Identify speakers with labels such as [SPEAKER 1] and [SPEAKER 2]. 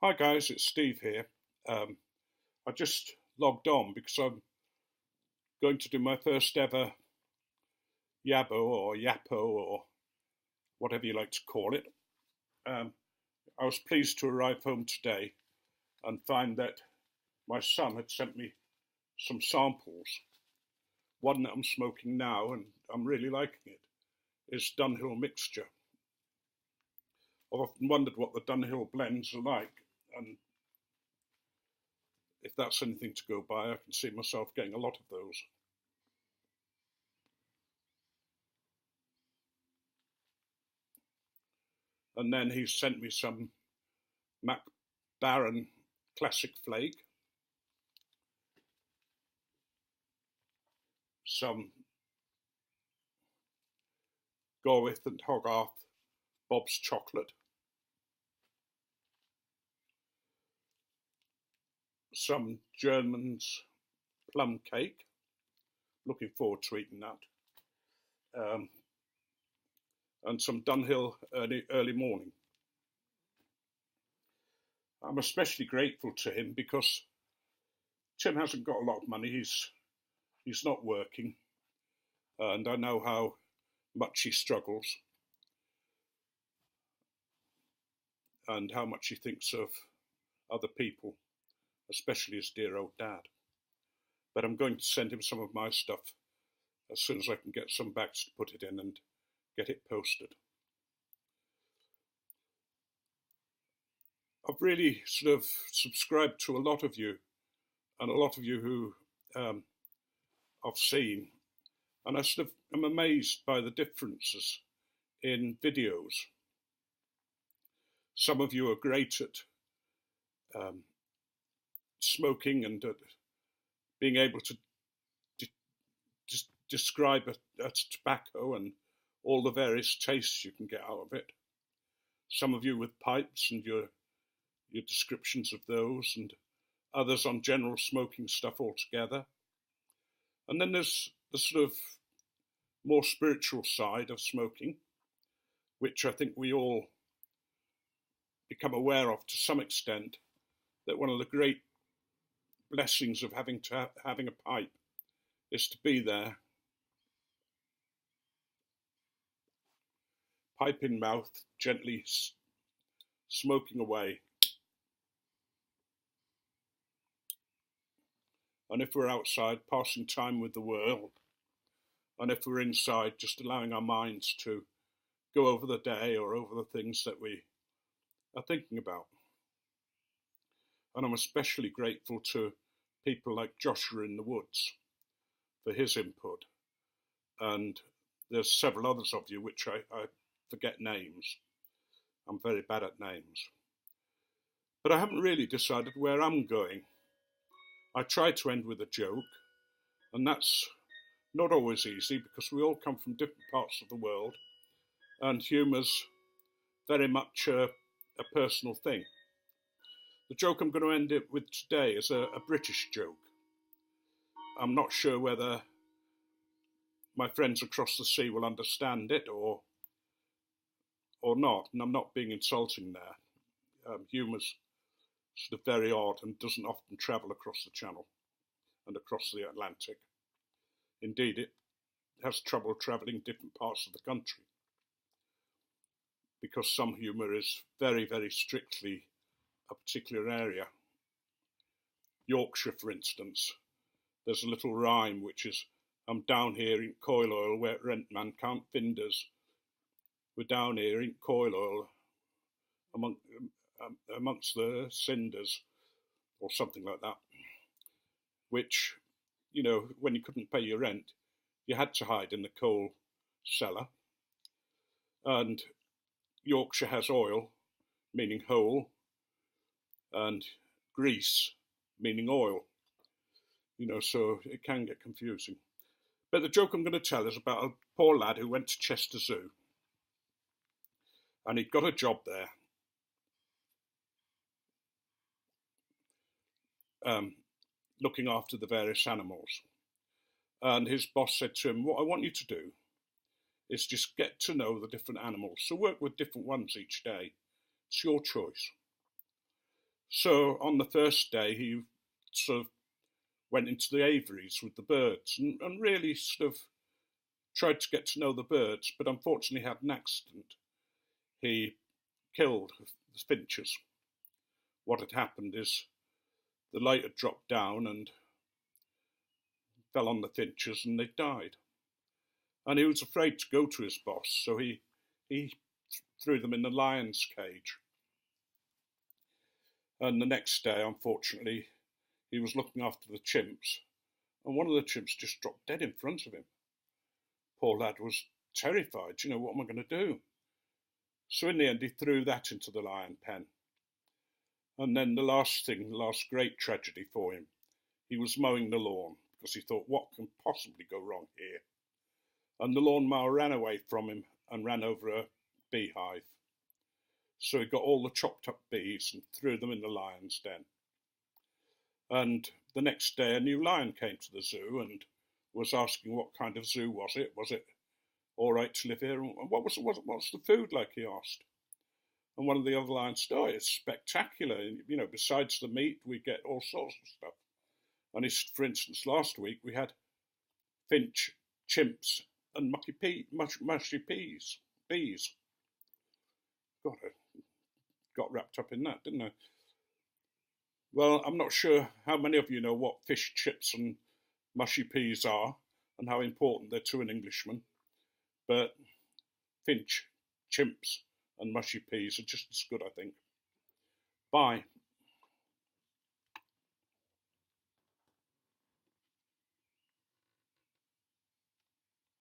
[SPEAKER 1] Hi guys, it's Steve here. I just logged on because I'm going to do my first ever YABO or YAPO or whatever you like to call it. Um, I was pleased to arrive home today and find that my son had sent me some samples. One that I'm smoking now, and I'm really liking it, is Dunhill Mixture. I've often wondered what the Dunhill blends are like, and if that's anything to go by, I can see myself getting a lot of those. And then he sent me some Mac Baron Classic Flake, some Gorwith and Hogarth Bob's Chocolate, some German's Plum Cake, looking forward to eating that, and some Dunhill early Morning. I'm especially grateful to him because Tim hasn't got a lot of money. He's not working, and I know how much he struggles and how much he thinks of other people, especially his dear old dad. But I'm going to send him some of my stuff as soon as I can get some bags to put it in and get it posted. I've really sort of subscribed to a lot of you, and a lot of you who I've seen, and I sort of am amazed by the differences in videos. Some of you are great at smoking and at being able to describe a tobacco and all the various tastes you can get out of it. Some of you with pipes and your descriptions of those, and others on general smoking stuff altogether. And then there's the sort of more spiritual side of smoking, which I think we all become aware of to some extent, that one of the great blessings of having a pipe is to be there, pipe in mouth, gently smoking away. And if we're outside, passing time with the world, and if we're inside, just allowing our minds to go over the day or over the things that we are thinking about. And I'm especially grateful to people like Joshua in the Woods for his input. And there's several others of you which I forget names. I'm very bad at names. But I haven't really decided where I'm going. I try to end with a joke, and that's not always easy because we all come from different parts of the world, and humour's very much a personal thing. The joke I'm going to end it with today is a British joke. I'm not sure whether my friends across the sea will understand it or not, and I'm not being insulting there. Humour's sort of very odd and doesn't often travel across the Channel and across the Atlantic. Indeed, it has trouble travelling different parts of the country because some humour is very, very strictly a particular area. Yorkshire, for instance, there's a little rhyme which is, I'm down here in coil oil where rent man can't find us. We're down here in coil oil amongst the cinders, or something like that, which, you know, when you couldn't pay your rent, you had to hide in the coal cellar. And Yorkshire has oil, meaning hole, and grease, meaning oil. You know, so it can get confusing. But the joke I'm going to tell is about a poor lad who went to Chester Zoo. And he'd got a job there. Looking after the various animals. And his boss said to him, what I want you to do is just get to know the different animals. So work with different ones each day. It's your choice. So on the first day, he sort of went into the aviaries with the birds and really sort of tried to get to know the birds, but unfortunately had an accident. He killed the finches. What had happened is the light had dropped down and fell on the finches and they died. And he was afraid to go to his boss, so he threw them in the lion's cage. And the next day, unfortunately, he was looking after the chimps, and one of the chimps just dropped dead in front of him. Poor lad was terrified. What am I going to do? So in the end, he threw that into the lion pen. And then the last great tragedy for him, he was mowing the lawn because he thought, what can possibly go wrong here? And the lawnmower ran away from him and ran over a beehive. So he got all the chopped up bees and threw them in the lion's den. And the next day a new lion came to the zoo and was asking what kind of zoo was it? Was it all right to live here? And what's the food like, he asked. And one of the other lions said, oh, it's spectacular. Besides the meat, we get all sorts of stuff. And for instance, last week we had finch, chimps, and mushy bees. God, I got wrapped up in that, didn't I? Well, I'm not sure how many of you know what fish chips and mushy peas are and how important they're to an Englishman, but finch, chimps, and mushy peas are just as good, I think. Bye.